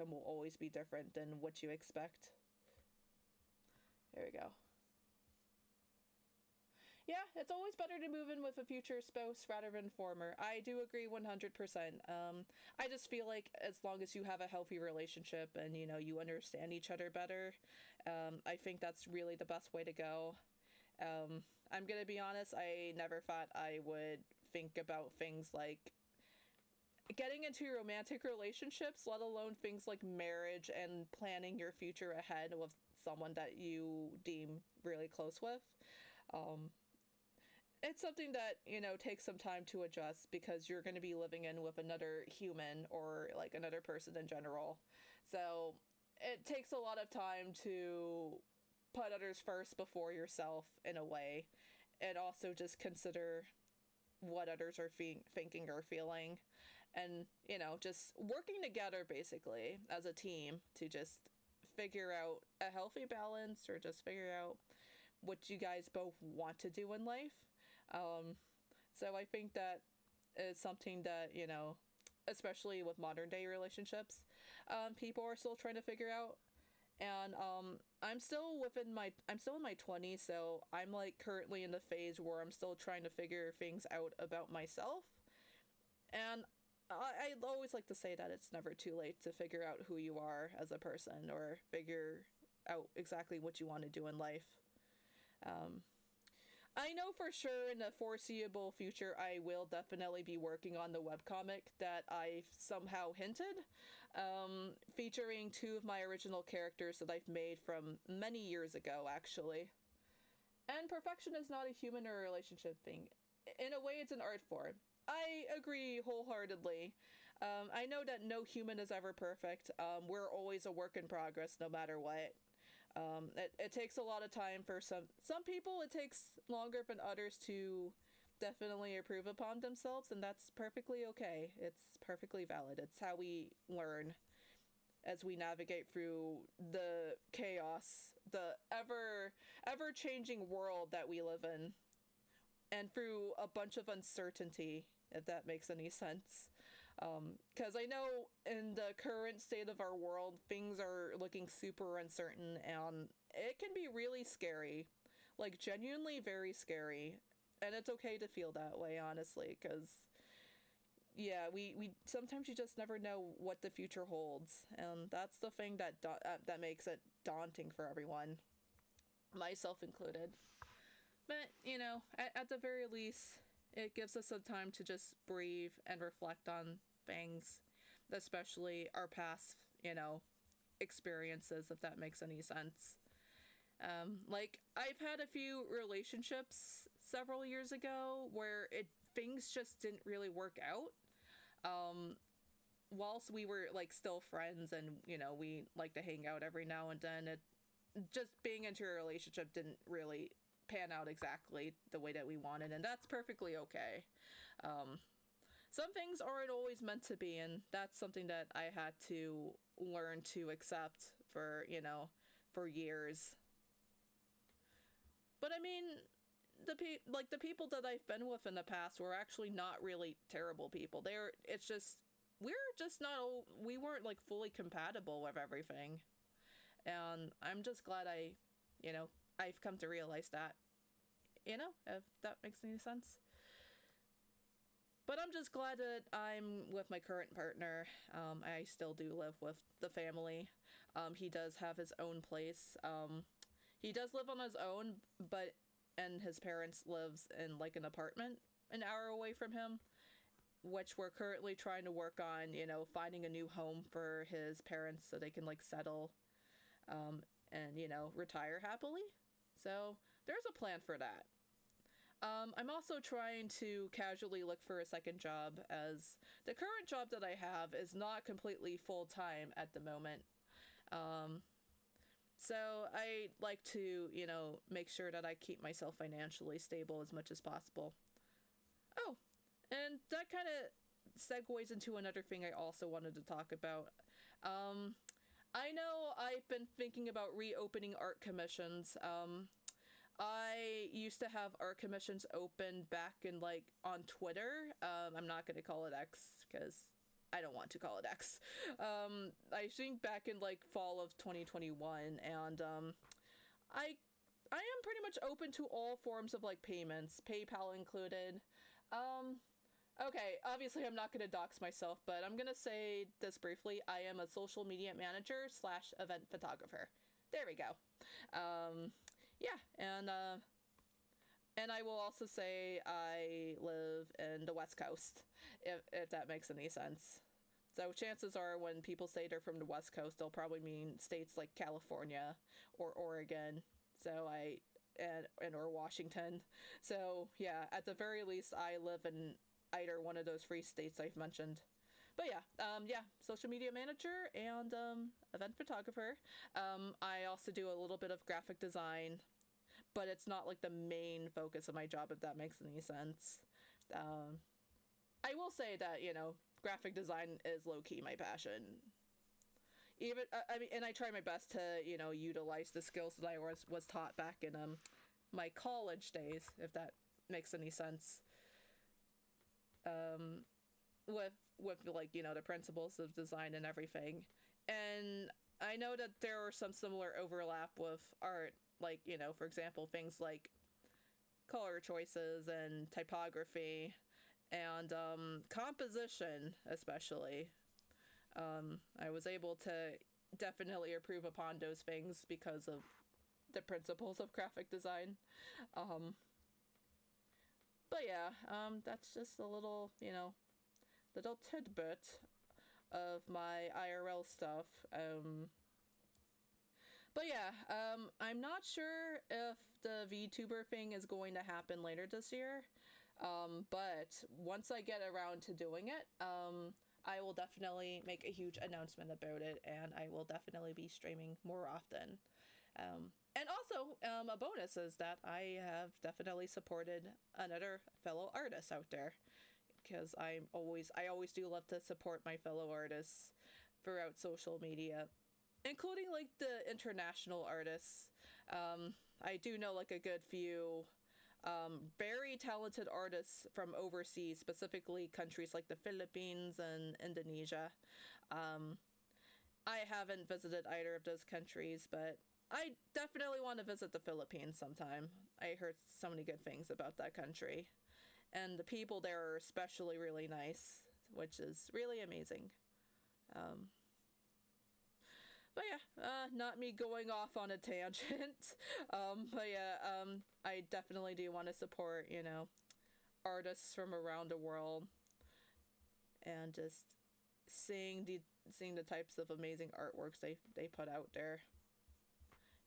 outcome will always be different than what you expect. There we go. Yeah, it's always better to move in with a future spouse rather than former. I do agree 100%. I just feel like as long as you have a healthy relationship and, you know, you understand each other better, I think that's really the best way to go. I'm gonna be honest, I never thought I would think about things like getting into romantic relationships, let alone things like marriage and planning your future ahead with someone that you deem really close with. It's something that, you know, takes some time to adjust because you're going to be living in with another human or like another person in general. So it takes a lot of time to put others first before yourself in a way, and also just consider what others are thinking or feeling, and, you know, just working together basically as a team to just figure out a healthy balance, or just figure out what you guys both want to do in life. So I think that is something that, you know, especially with modern day relationships, people are still trying to figure out. And I'm still in my 20s, so I'm like currently in the phase where I'm still trying to figure things out about myself. And I always like to say that it's never too late to figure out who you are as a person, or figure out exactly what you want to do in life. I know for sure in the foreseeable future I will definitely be working on the webcomic that I've somehow hinted, featuring two of my original characters that I've made from many years ago, actually. And perfection is not a human or a relationship thing. In a way, it's an art form. I agree wholeheartedly. I know that no human is ever perfect. We're always a work in progress, no matter what. It takes a lot of time for some people. It takes longer than others to definitely improve upon themselves, and that's perfectly okay. It's perfectly valid. It's how we learn as we navigate through the chaos, the ever changing world that we live in, and through a bunch of uncertainty, if that makes any sense. Because I know in the current state of our world, things are looking super uncertain, and it can be really scary. Like, genuinely very scary. And it's okay to feel that way, honestly, because, yeah, we sometimes you just never know what the future holds. And that's the thing that makes it daunting for everyone, myself included. But, you know, at the very least, it gives us some time to just breathe and reflect on things, especially our past, you know, experiences, if that makes any sense. Like, I've had a few relationships several years ago where things just didn't really work out. Whilst we were, like, still friends and, you know, we like to hang out every now and then, just being into a relationship didn't really pan out exactly the way that we wanted, and that's perfectly okay. Some things aren't always meant to be, and that's something that I had to learn to accept for, you know, for years. But I mean, the people that I've been with in the past were actually not really terrible people. It's just we weren't like fully compatible with everything. And I'm just glad you know, I've come to realize that, you know, if that makes any sense. But I'm just glad that I'm with my current partner. I still do live with the family. He does have his own place. He does live on his own, and his parents lives in like an apartment an hour away from him, which we're currently trying to work on, you know, finding a new home for his parents so they can like settle, and, you know, retire happily. So there's a plan for that. I'm also trying to casually look for a second job, as the current job that I have is not completely full-time at the moment. So I like to, you know, make sure that I keep myself financially stable as much as possible. Oh, and that kind of segues into another thing I also wanted to talk about. I know I've been thinking about reopening art commissions. I used to have art commissions open back in, like, on Twitter. I'm not going to call it X because I don't want to call it X. I think back in like fall of 2021, and I am pretty much open to all forms of like payments, PayPal included. Um, okay, obviously I'm not gonna dox myself, but I'm gonna say this briefly. I am a social media manager slash event photographer. There we go. Yeah, and I will also say I live in the West Coast, if that makes any sense. So chances are when people say they're from the West Coast, they'll probably mean states like California or Oregon. So and or Washington. So yeah, at the very least, I live in either one of those free states I've mentioned. But yeah, social media manager and event photographer. I also do a little bit of graphic design, but it's not like the main focus of my job, if that makes any sense. Um, I will say that, graphic design is low key my passion. Even I mean, and I try my best to utilize the skills that I was taught back in my college days, if that makes any sense. Um, with like the principles of design and everything, and I know that there are some similar overlap with art, like for example, things like color choices and typography and composition, especially. I was able to definitely improve upon those things because of the principles of graphic design. Um, but yeah, that's just a little tidbit of my IRL stuff. But yeah, I'm not sure if the VTuber thing is going to happen later this year. But once I get around to doing it, I will definitely make a huge announcement about it, and I will definitely be streaming more often. And also, a bonus is that I have definitely supported another fellow artist out there, because I always do love to support my fellow artists throughout social media, including like the international artists. I do know like a good few very talented artists from overseas, specifically countries like the Philippines and Indonesia. Um, I haven't visited either of those countries, but I definitely want to visit the Philippines sometime. I heard so many good things about that country. And the people there are especially really nice, which is really amazing. Um, but yeah, not me going off on a tangent. But yeah, I definitely do want to support, artists from around the world, and just seeing the types of amazing artworks they put out there.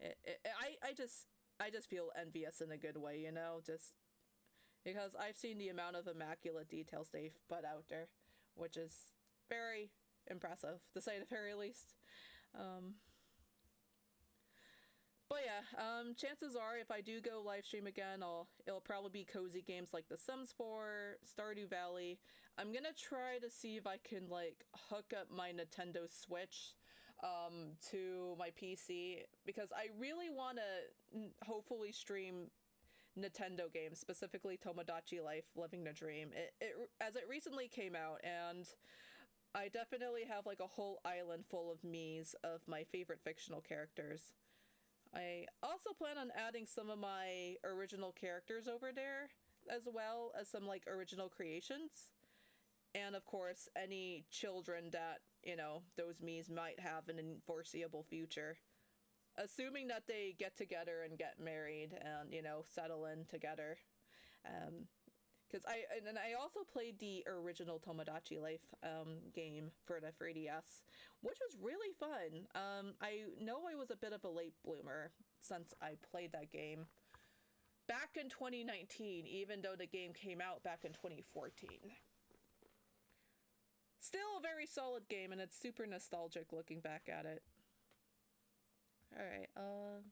I just feel envious in a good way, just because I've seen the amount of immaculate details they've put out there, which is very impressive, to say the very least. Um, but yeah, chances are if I do go live stream again, it'll probably be cozy games like The Sims 4, Stardew Valley. I'm gonna try to see if I can like hook up my Nintendo Switch to my PC, because I really want to hopefully stream Nintendo games, specifically Tomodachi Life Living the Dream. It as it recently came out, and I definitely have like a whole island full of me's of my favorite fictional characters. I also plan on adding some of my original characters over there, as well as some like original creations. And of course, any children that, those me's might have in a foreseeable future. Assuming that they get together and get married and, settle in together. Because I also played the original Tomodachi Life game for the 3DS, which was really fun. I know I was a bit of a late bloomer since I played that game back in 2019, even though the game came out back in 2014. Still a very solid game, and it's super nostalgic looking back at it. Alright, I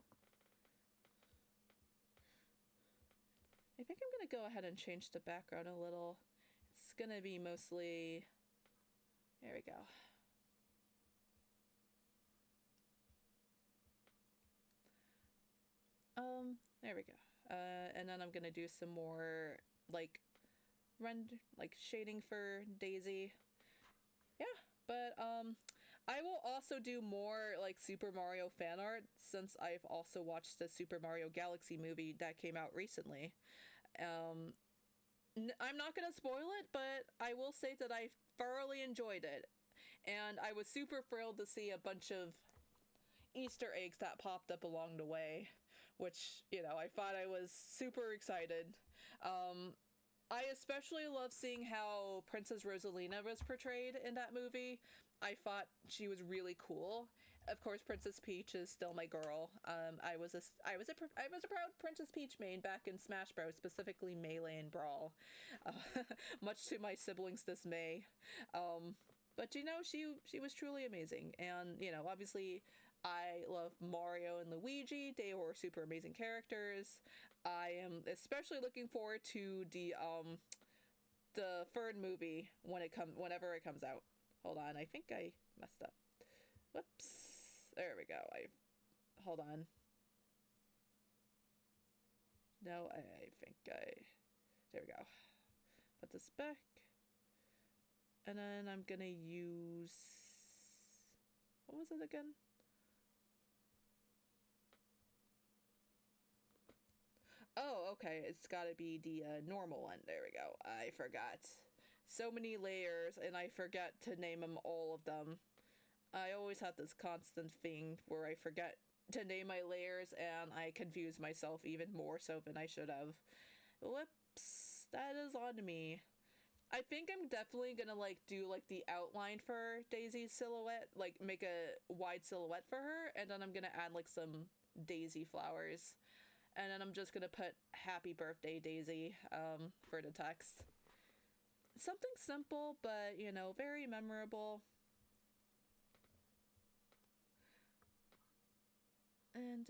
think I'm gonna go ahead and change the background a little. It's gonna be mostly... There we go. There we go. And then I'm gonna do some more, like, shading for Daisy. Yeah, But I will also do more like Super Mario fan art since I've also watched the Super Mario Galaxy movie that came out recently. Um, I'm not gonna spoil it, but I will say that I thoroughly enjoyed it, and I was super thrilled to see a bunch of Easter eggs that popped up along the way, which I thought I was super excited. Um, I especially love seeing how Princess Rosalina was portrayed in that movie. I thought she was really cool. Of course, Princess Peach is still my girl. I was a proud Princess Peach main back in Smash Bros, specifically Melee and Brawl, uh, much to my siblings' dismay. But she was truly amazing, and obviously, I love Mario and Luigi. They were super amazing characters. I am especially looking forward to the third movie whenever it comes out. Hold on, I think I messed up. Whoops. There we go. I hold on. No, I think I there we go. Put this back. And then I'm gonna use what was it again? Oh, okay. It's gotta be the normal one. There we go. I forgot. So many layers, and I forget to name them all of them. I always have this constant thing where I forget to name my layers, and I confuse myself even more so than I should have. Whoops. That is on me. I think I'm definitely gonna do the outline for Daisy's silhouette, like make a wide silhouette for her, and then I'm gonna add some daisy flowers, and then I'm just gonna put "Happy Birthday, Daisy" for the text. Something simple, but very memorable. And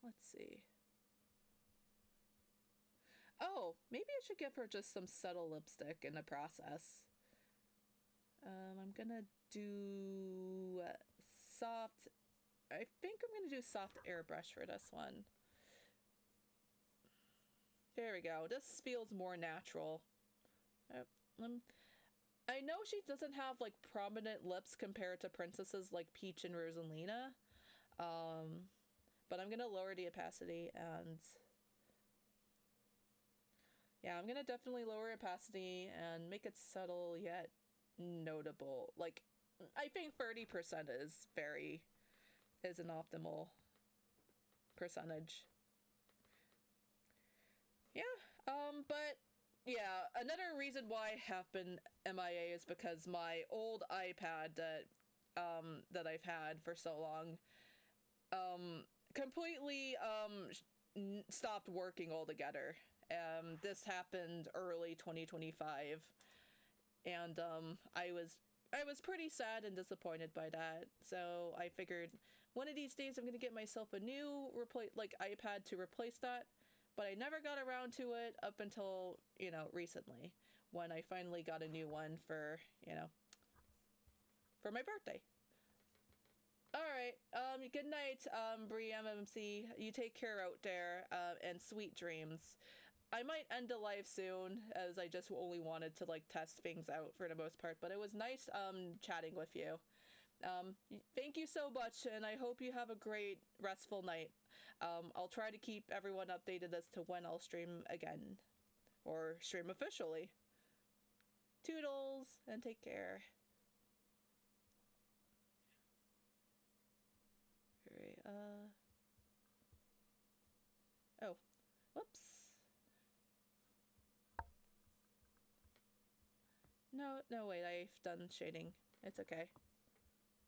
let's see. Oh, maybe I should give her just some subtle lipstick in the process. I'm gonna do soft. I think I'm gonna do soft airbrush for this one. There we go. This feels more natural. I know she doesn't have prominent lips compared to princesses like Peach and Rosalina, um, but I'm gonna lower the opacity and yeah, I'm gonna definitely lower opacity and make it subtle yet notable. I think 30% is an optimal percentage. Yeah. But yeah, another reason why I have been MIA is because my old iPad that I've had for so long completely stopped working altogether. This happened early 2025, and I was pretty sad and disappointed by that. So I figured one of these days I'm gonna get myself a new iPad to replace that. But I never got around to it up until recently, when I finally got a new one for my birthday. All right. Good night, Bree MMC. You take care out there, and sweet dreams. I might end the live soon, as I just only wanted to test things out for the most part. But it was nice chatting with you. Thank you so much, and I hope you have a great restful night. I'll try to keep everyone updated as to when I'll stream again, or stream officially. Toodles, and take care. Alright, oh, whoops. No, no, wait, I've done shading. It's okay.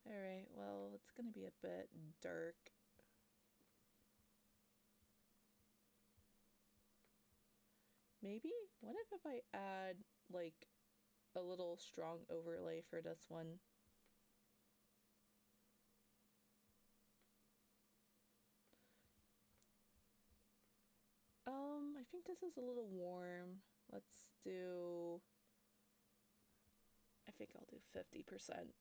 Alright, well, it's gonna be a bit dark. Maybe? What if I add, a little strong overlay for this one? I think this is a little warm. Let's do... I think I'll do 50%.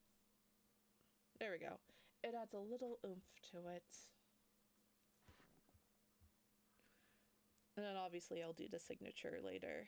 There we go. It adds a little oomph to it. And then obviously I'll do the signature later.